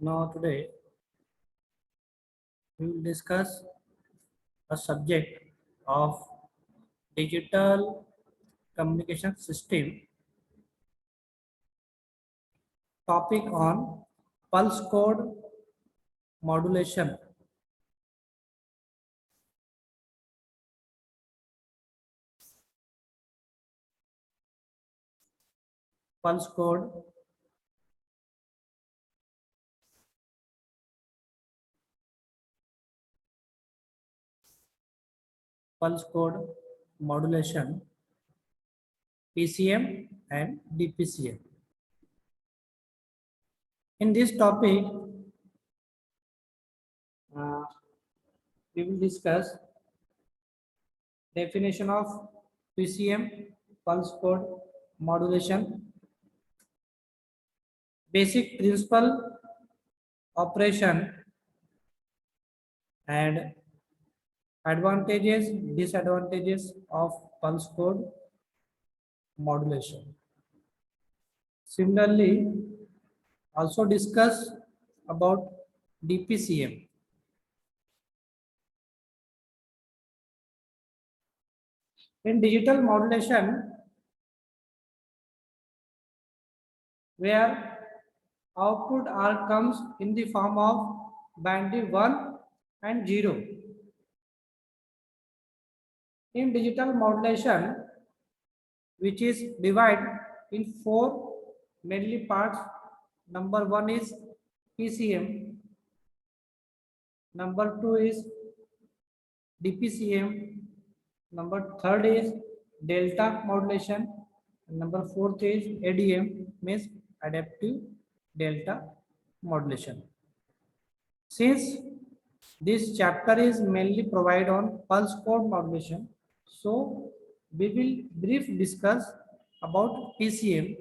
Now today we will discuss a subject of digital communication system, topic on pulse code modulation. Pulse code modulation, PCM and DPCM. In this topic, uh, we will discuss definition of PCM, pulse code modulation, basic principle, operation, and advantages, disadvantages of pulse code modulation. Similarly, also discuss about DPCM. In digital modulation, where output R comes in the form of bandwidth 1 and 0. In digital modulation, which is divided in four mainly parts. Number one is PCM, number two is DPCM, number third is delta modulation, and number fourth is ADM, means adaptive delta modulation. Since this chapter is mainly provide on pulse code modulation, so we will brief discuss about PCM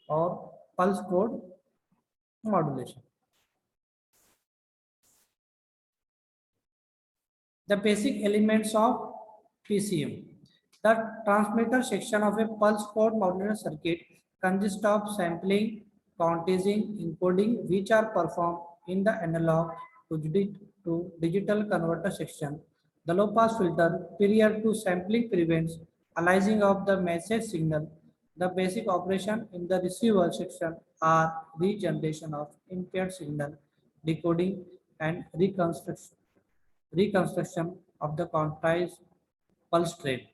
or pulse code modulation. The basic elements of PCM. The transmitter section of a pulse code modulator circuit consists of sampling, quantizing, encoding, which are performed in the analog to digital converter section. The low pass filter prior to sampling prevents aliasing of the message signal. The basic operation in the receiver section are regeneration of impaired signal, decoding, and reconstruction of the quantized pulse train.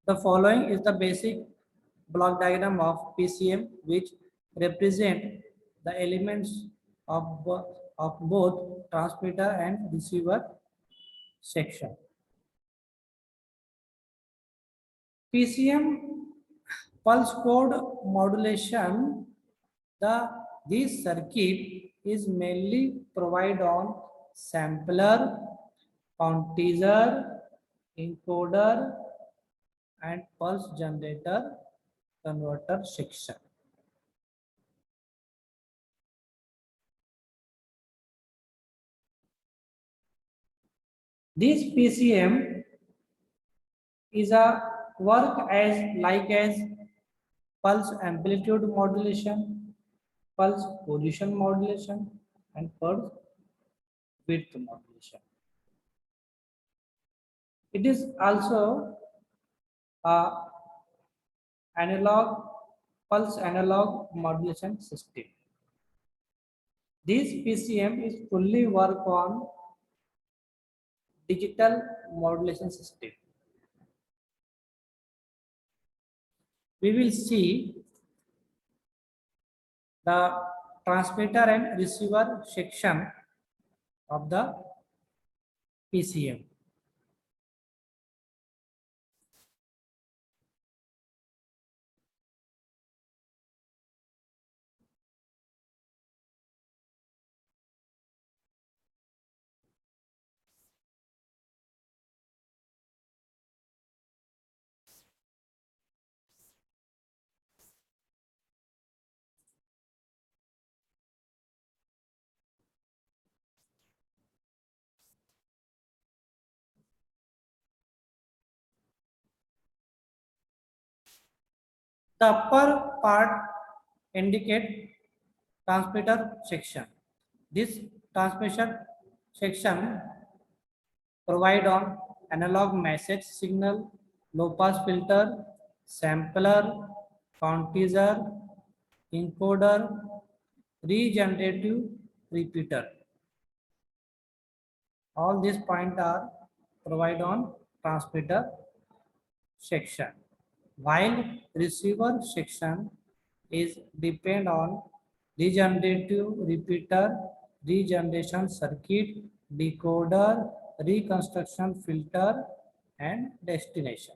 The following is the basic block diagram of PCM, which represent the elements of both transmitter and receiver section. PCM pulse code modulation, this circuit is mainly provided on sampler, quantizer, encoder, and pulse generator converter section. This PCM is a work as pulse amplitude modulation, pulse position modulation, and pulse width modulation. It is also a pulse analog modulation system. This PCM is fully work on digital modulation system. We will see the transmitter and receiver section of the PCM. The upper part indicate transmitter section. This transmission section provide on analog message signal, low pass filter, sampler, quantizer, encoder, regenerative repeater. All these points are provided on transmitter section, while receiver section is depend on regenerative repeater, regeneration circuit, decoder, reconstruction filter, and destination.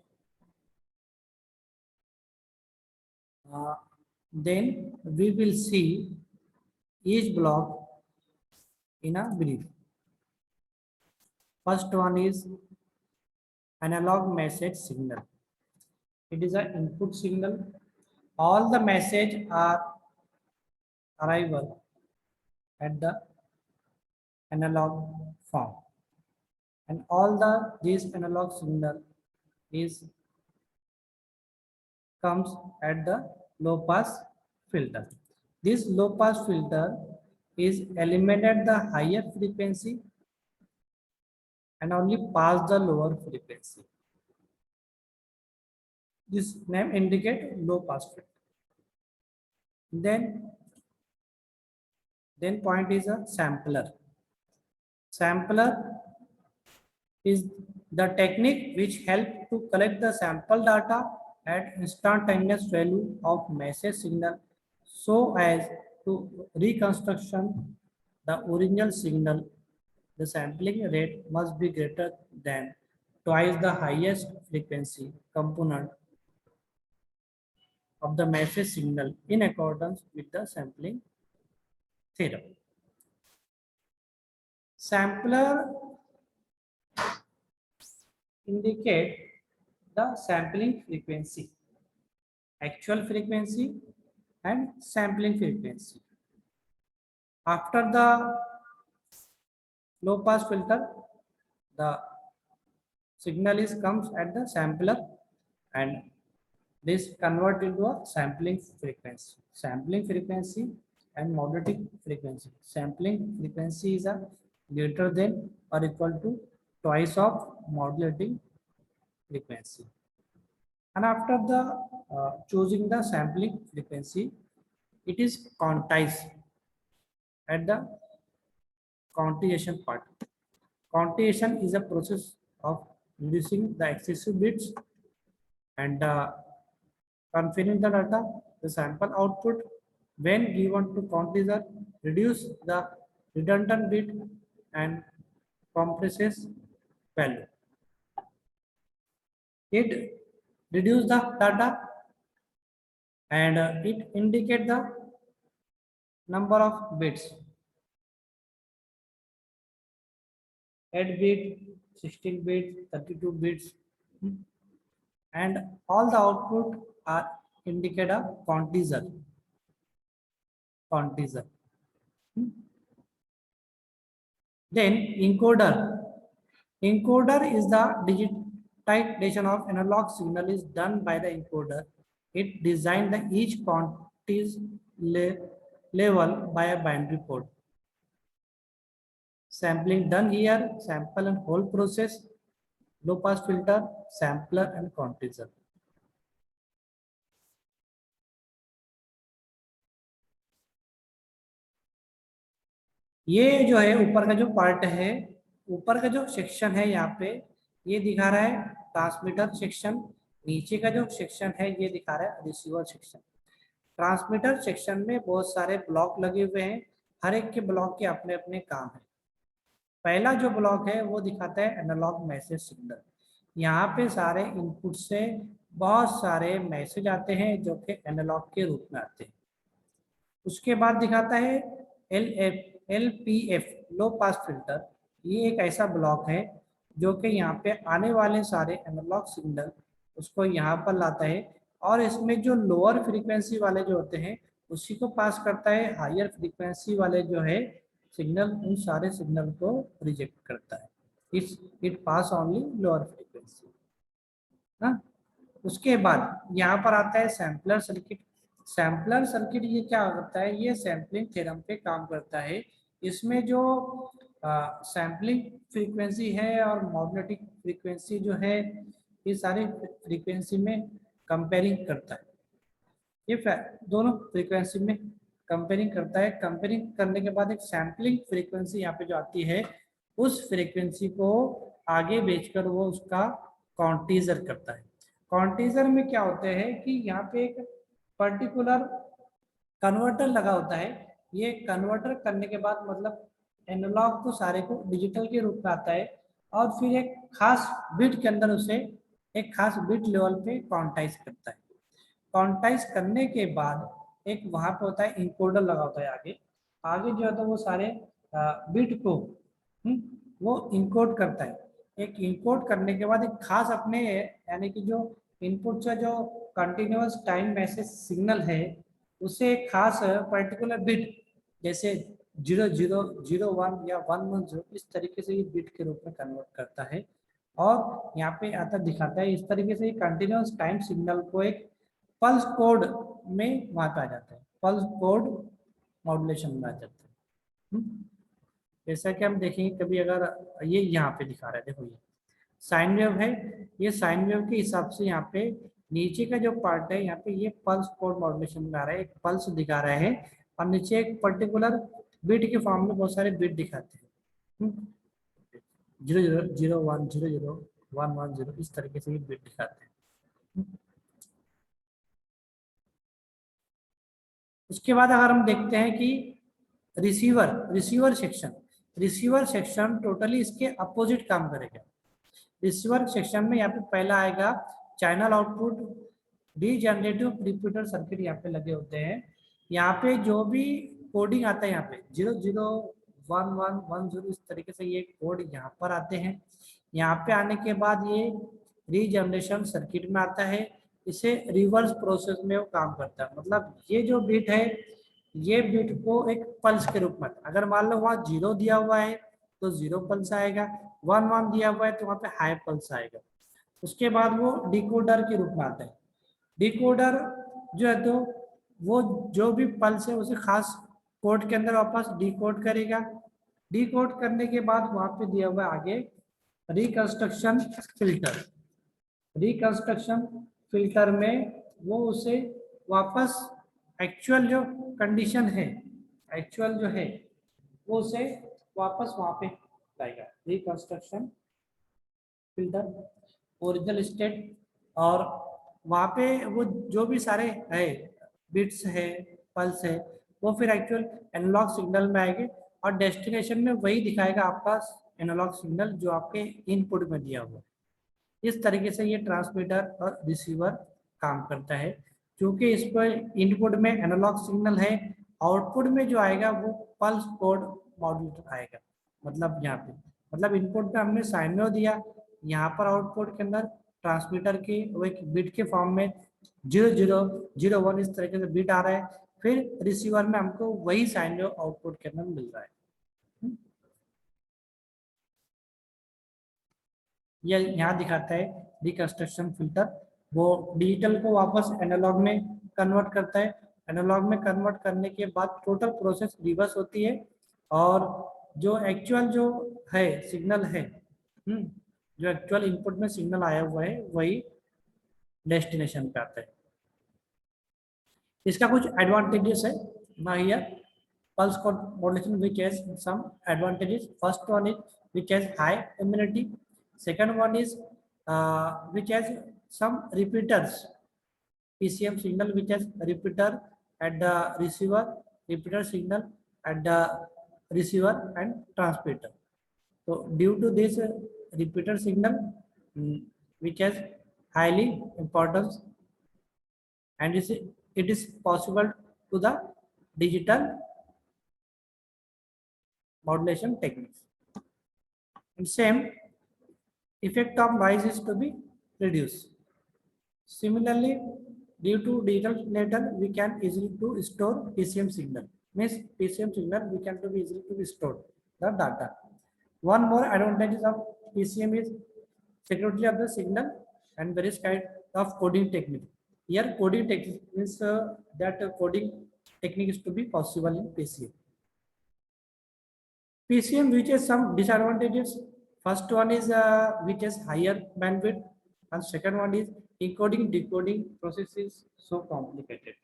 Then we will see each block in a brief. First one is analog message signal. It is an input signal. All the message are arrival at the analog form, and all these analog signal is comes at the low pass filter. This low pass filter is eliminated the higher frequency and only pass the lower frequency. This name indicate low pass filter. Then point is a sampler. Sampler is the technique which help to collect the sample data at instantaneous value of message signal so as to reconstruction the original signal. The sampling rate must be greater than twice the highest frequency component of the message signal in accordance with the sampling theorem. Sampler indicate the sampling frequency, actual frequency and sampling frequency. After the low pass filter, the signal is comes at the sampler and this convert into a sampling frequency. Sampling frequency and modulating frequency. Sampling frequency is a greater than or equal to twice of modulating frequency. And after the choosing the sampling frequency, it is quantized at the quantization part. Quantization is a process of reducing the excessive bits and confining the data, the sample output when given to quantizer, reduce the redundant bit and compresses value. It reduce the data and it indicate the number of bits. 8 bit, 16 bits, 32 bits, and all the output are indicate a quantizer. Then encoder. Encoder is the digitization of analog signal is done by the encoder. It designed the each quantities level by a binary code. Sampling done here, sample and whole process, low pass filter, sampler and quantizer. ये जो है ऊपर का जो part है, ऊपर का जो सेक्शन है यहाँ पे ये दिखा रहा है ट्रांसमीटर सेक्शन, नीचे का जो सेक्शन है ये दिखा रहा है रिसीवर सेक्शन। ट्रांसमीटर सेक्शन में बहुत सारे ब्लॉक लगे हुए हैं, हर एक के ब्लॉक के अपने अपने काम है। पहला जो ब्लॉक है वो दिखाता है एनालॉग मैसेज सिग्नल। यहाँ पे सारे इनपुट से बहुत सारे मैसेज आते हैं जो कि एनालॉग के रूप में आते हैं। उसके बाद दिखाता है LPF लो पास फिल्टर। ये एक ऐसा ब्लॉक है जो कि यहाँ पे आने वाले सारे एनालॉग सिग्नल उसको यहाँ पर लाता है और इसमें जो लोअर फ्रीक्वेंसी वाले जो होते हैं उसी को पास करता है, हायर फ्रीक्वेंसी वाले जो है सिग्नल उन सारे सिग्नल को रिजेक्ट करता है। It pass only lower frequency. हाँ, उसके बाद यहाँ पर आता है सैम्पलर सर्किट। सैम्पलर सर्किट ये क्या करता है, ये सैम्पलिंग थ्योरम पे काम करता है। इसमें जो सैम्पलिंग फ्रीक्वेंसी है और मॉड्यूलेटिंग फ्रीक्वेंसी जो है, ये सारी फ्रीक्वेंसी में कंपेयरिंग करता है। ये दोनों फ्रीक्वेंसी में कंपेयरिंग करता है। कंपेयरिंग करने के बाद एक सैम्पलिंग फ्रीक्वेंसी यहाँ पे जो आती है, उस फ्रीक्वेंसी को आगे बेचकर वो उसका क्वांटिज़र करता है। क्वांटिज़र में क्या होता है कि यहाँ पे एक पर्टिकुलर कन्वर्टर लगा होता है। ये कन्वर्टर करने के बाद मतलब एनालॉग तो सारे को डिजिटल के रूप में आता है, और फिर एक खास बिट के अंदर उसे एक खास बिट लेवल पे क्वांटाइज करता है। क्वांटाइज करने के बाद एक वहां पे होता है इनकोडर लगा होता है आगे। आगे जो है तो वो सारे बिट को वो इनकोड करता है। एक इनकोड करने के बाद एक खास अपने यानी कि जो इनपुट से जो कंटिन्यूअस टाइम मैसेज सिग्नल है, उसे एक खास पर्टिकुलर बिट जैसे 0001 या 110 इस तरीके से ये बिट के रूप में कन्वर्ट करता है। और यहाँ पे आता दिखाता है इस तरीके से कंटिन्यूअस टाइम सिग्नल को एक पल्स कोड में वहां पे आ जाता है, पल्स कोड मॉड्यूलेशन में आ जाता है। जैसा कि हम देखेंगे कभी, अगर ये यहाँ पे दिखा रहा है, देखो ये साइन वेव है। ये साइन वेव के हिसाब से यहाँ पे नीचे का जो पार्ट है, यहाँ पे ये पल्स कोड मॉड्यूलेशन में आ रहा है, एक पल्स दिखा रहा है, और नीचे एक पर्टिकुलर बिट के फॉर्म में बहुत सारे बिट दिखाते हैं। 0001 00 110 इस तरीके से ये बिट दिखाते हैं। उसके बाद अगर हम देखते हैं कि रिसीवर सेक्शन टोटली इसके अपोजिट काम करेगा। रिसीवर सेक्शन में यहाँ पे पहला आएगा channel output regenerative repeater circuit यहाँ पे लगे होते हैं। यहाँ पे जो भी कोडिंग आता है, यहाँ पे 001110 इस तरीके से ये कोड यहाँ पर आते हैं। यहाँ पे आने के बाद ये रीजनरेशन सर्किट में आता है। इसे रिवर्स प्रोसेस में वो काम करता है। मतलब ये जो बिट है, ये बिट को एक पल्स के रूप में, अगर मान लो वहाँ 0 दिया हुआ है तो 0 पल्स आएगा, 1 दिया हुआ है तो वहाँ पे हाई पल्स आएगा। उसके बाद वो डिकोडर के रूप में आता है। डिकोडर जो है तो वो जो भी पल्स है उसे खास कोड के अंदर वापस डिकोड करेगा। डिकोड करने के बाद वहां पे दिया हुआ आगे रिकंस्ट्रक्शन फिल्टर। रिकंस्ट्रक्शन फिल्टर में वो उसे वापस एक्चुअल जो कंडीशन है, एक्चुअल जो है वो उसे वापस वहां पे लाएगा। रिकंस्ट्रक्शन फिल्टर ओरिजिनल स्टेट, और वहाँ पे वो जो भी सारे है बिट्स है पल्स है, वो फिर एक्चुअल एनालॉग सिग्नल में आएंगे, और डेस्टिनेशन में वही दिखाएगा आपका एनालॉग सिग्नल जो आपके इनपुट में दिया हुआ है। इस तरीके से ये ट्रांसमीटर और रिसीवर काम करता है। क्योंकि इस पर इनपुट में एनालॉग सिग्नल है, आउटपुट में जो आएगा वो पल्स कोड मॉड्यूलेटर आएगा। मतलब यहाँ पे मतलब इनपुट में हमने साइन वेव दिया, यहाँ पर आउटपुट के अंदर ट्रांसमीटर की वो एक बिट के फॉर्म में 0001 इस तरीके से बिट आ रहा है। फिर रिसीवर में हमको वही साइन वेव आउटपुट के अंदर मिल रहा है। ये यहाँ दिखाता है रिकंस्ट्रक्शन फिल्टर, वो डिजिटल को वापस एनालॉग में कन्वर्ट करता है। एनालॉग में कन्वर्ट करने के बाद टोटल प्रोसेस रिवर्स होती है, और जो एक्चुअल जो है सिग्नल है, जो एक्चुअल इनपुट में सिग्नल आया हुआ है वही डेस्टिनेशन पे आता है। इसका कुछ एडवांटेजेस है ना here. Pulse code modulation which has some advantages. First one is which has high immunity. Second one is which has some repeaters, PCM signal which has repeater at the receiver, repeater signal at the receiver and transmitter. So due to this repeater signal, which has highly importance, and it is possible to the digital modulation techniques. And same effect of noise is to be reduced. Similarly, due to digital data, we can easily to store PCM signal. Means PCM signal we can to be easily to be stored the data. One more advantage of PCM is security of the signal and various kind of coding technique. Here coding technique means that coding technique is to be possible in PCM. PCM which has some disadvantages. First one is which has higher bandwidth, and second one is encoding decoding process is so complicated.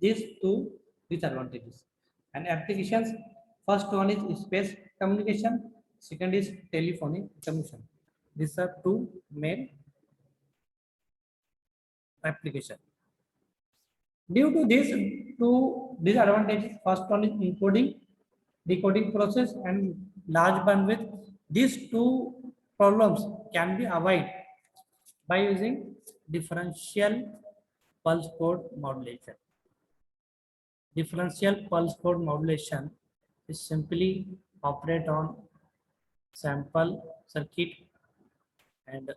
These two disadvantages. And applications, first one is space communication, second is telephonic communication. These are two main application. Due to these two disadvantages, first one is encoding, decoding process and large bandwidth. These two problems can be avoided by using differential pulse code modulation. Differential pulse code modulation is simply operate on sample circuit and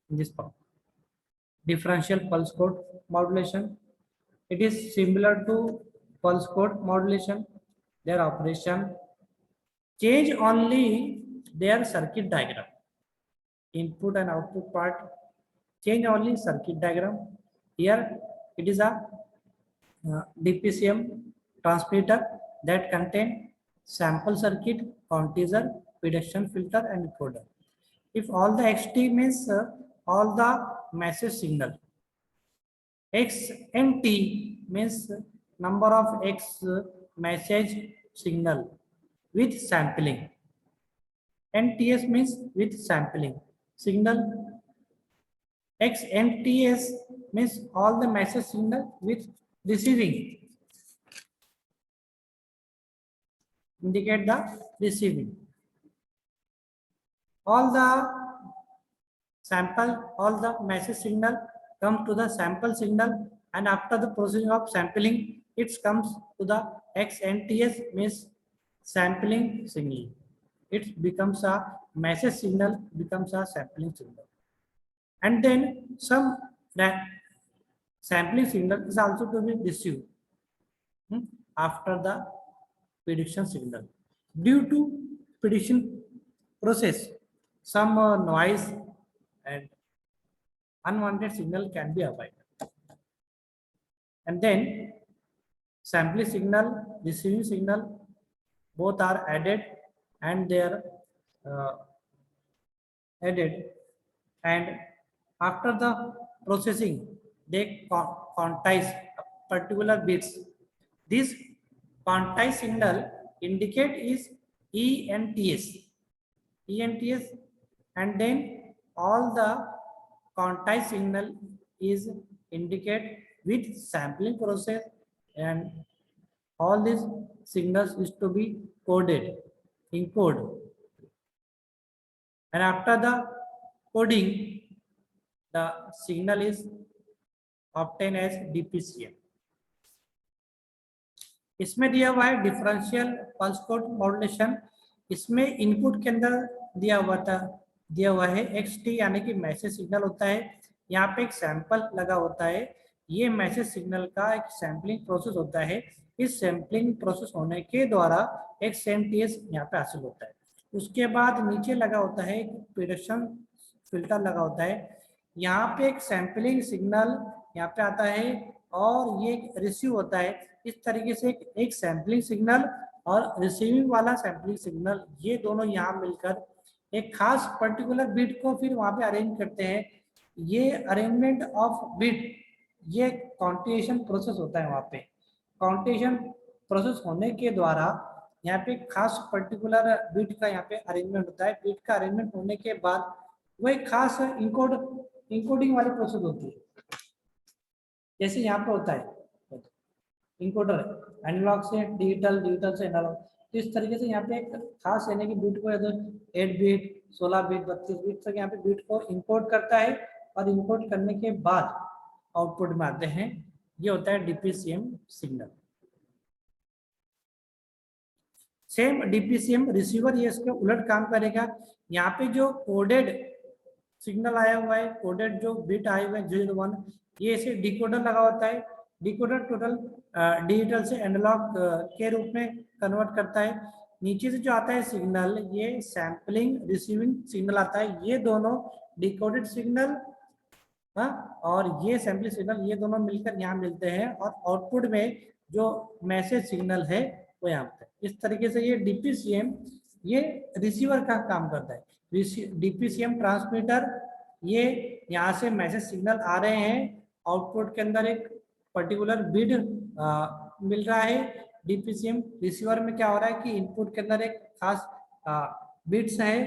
in this part. Differential pulse code modulation. It is similar to pulse code modulation. Their operation change only their circuit diagram. Input and output part change only circuit diagram. Here it is a DPCM transmitter that contain sample circuit, quantizer, reduction filter and encoder. If all the XT means all the message signal. X and T means number of X message signal with sampling. NTS means with sampling. Signal X and TS means all the message signal with receiving. Indicate the receiving. All the sample, all the message signal come to the sample signal, and after the processing of sampling, it comes to the XNTS means sampling signal. It becomes a message signal, becomes a sampling signal. And then some that sampling signal is also to be received after the prediction signal. Due to prediction process, some noise and unwanted signal can be avoided. And then sampling signal, receiving signal, both are added and they are added, and after the processing they quantize particular bits. This quantized signal indicate is ENTS. ENTS, and then all the quantized signal is indicate with sampling process, and all these signals is to be coded, encode. And after the coding, the signal is obtained as DPCM. इसमें दिया हुआ है differential pulse code modulation. इसमें input के अंदर दिया हुआ है XT यानी कि मैसेज सिग्नल होता है. यहाँ पे एक सैंपल लगा होता है. ये मैसेज सिग्नल का एक सैम्पलिंग प्रोसेस होता है. इस सैम्पलिंग प्रोसेस होने के द्वारा एक XNTS यहाँ पे हासिल होता है. उसके बाद नीचे लगा होता है एक प्रिडिक्शन फिल्टर लगा होता है. यहाँ पे एक सैम्पलिंग सिग्नल यहाँ पे आता है और ये रिसीव होता है. इस तरीके से एक सैम्पलिंग सिग्नल और रिसीविंग वाला सैम्पलिंग सिग्नल, ये दोनों यहाँ मिलकर एक खास पर्टिकुलर बिट को फिर वहाँ पे अरेंज करते हैं. ये अरेंजमेंट ऑफ बिट ये क्वांटिटेशन प्रोसेस होता है. वहाँ पे क्वांटिटेशन प्रोसेस होने के द्वारा यहाँ पे खास पर्टिकुलर बिट का यहाँ पे अरेंजमेंट होता है. बिट का अरेंजमेंट होने के बाद वो एक खास इंकोडिंग वाली प्रोसेस होती है. जैसे यहाँ पे होता है इनकोडर, एनालॉग से डिजिटल, डिजिटल से एनालॉग. तो इस तरीके से यहाँ पे एक खास यानी कि बिट को 8 बिट, 16 बिट, 32 बिट तक यहाँ पे बिट को इनकोड करता है और इनकोड करने के बाद आउटपुट में आते हैं. ये होता है DPCM signal. Same DPCM receiver ये इसके उलट काम करेगा. यहाँ पे जो कोडेड सिग्नल आया हुआ है, कोडेड जो बिट आए हुए हैं 0 1, ये इसे डिकोडर लगा होता है. डिकोडर टोटल डिजिटल से एनालॉग के रूप में कन्वर्ट करता है. नीचे से जो आता है सिग्नल, ये सैम्पलिंग रिसीविंग सिग्नल आता है, ये दोनों डिकोडेड सिग्नल, हाँ, और ये सैम्पलिंग सिग्नल, ये दोनों मिलकर यहाँ मिलते हैं और आउटपुट में जो मैसेज सिग्नल है वो यहाँ पे। इस तरीके से ये डीपीसीएम ये रिसीवर का काम करता है। डीपीसीएम ट्रांसमीटर, ये यहाँ से मैसेज सिग्नल आ रहे हैं, आउटपुट के अंदर एक पर्टिकुलर बिट मिल रहा है। डीपीसीएम रिसीवर में क्या हो रहा है कि इनपुट के अंदर एक खास बिट्स है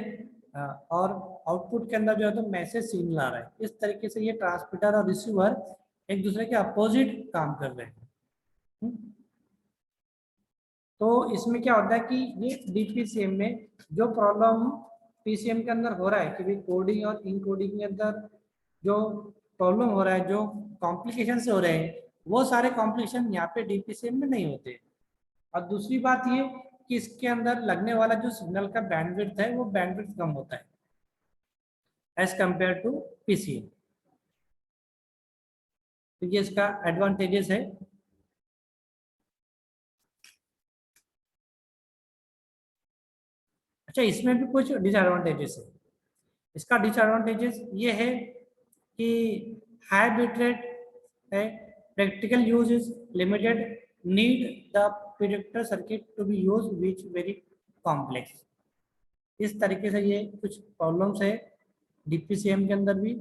और आउटपुट के अंदर जो है तो मैसेज सिग्नल आ रहा है। इस तरीके से ये ट्रांसमीटर और रिसीवर एक दूसरे के अपोजिट काम कर रहे हैं। तो इसमें क्या होता है कि ये डीपीसीएम में जो प्रॉब्लम पीसीएम के अंदर हो रहा है कि भाई कोडिंग और इनकोडिंग के अंदर जो प्रॉब्लम हो रहा है, जो कॉम्प्लिकेशन से हो रहे हैं, वो सारे कॉम्प्लिकेशन यहाँ पे डीपीसीएम में नहीं होते। और दूसरी बात ये कि इसके अंदर लगने वाला जो सिग्नल का बैंडविड्थ है वो बैंडविड्थ कम होता है एज कंपेयर टू पीसीएम। तो ये इसका एडवांटेजेस है। अच्छा, इसमें भी कुछ डिसएडवांटेजेस है। इसका डिसएडवांटेजेस ये है कि हाई बिट रेट है, practical use is limited, need the predictor circuit to be use which very complex. इस तरीके से ये कुछ प्रॉब्लम्स है डीपीसीएम के अंदर भी।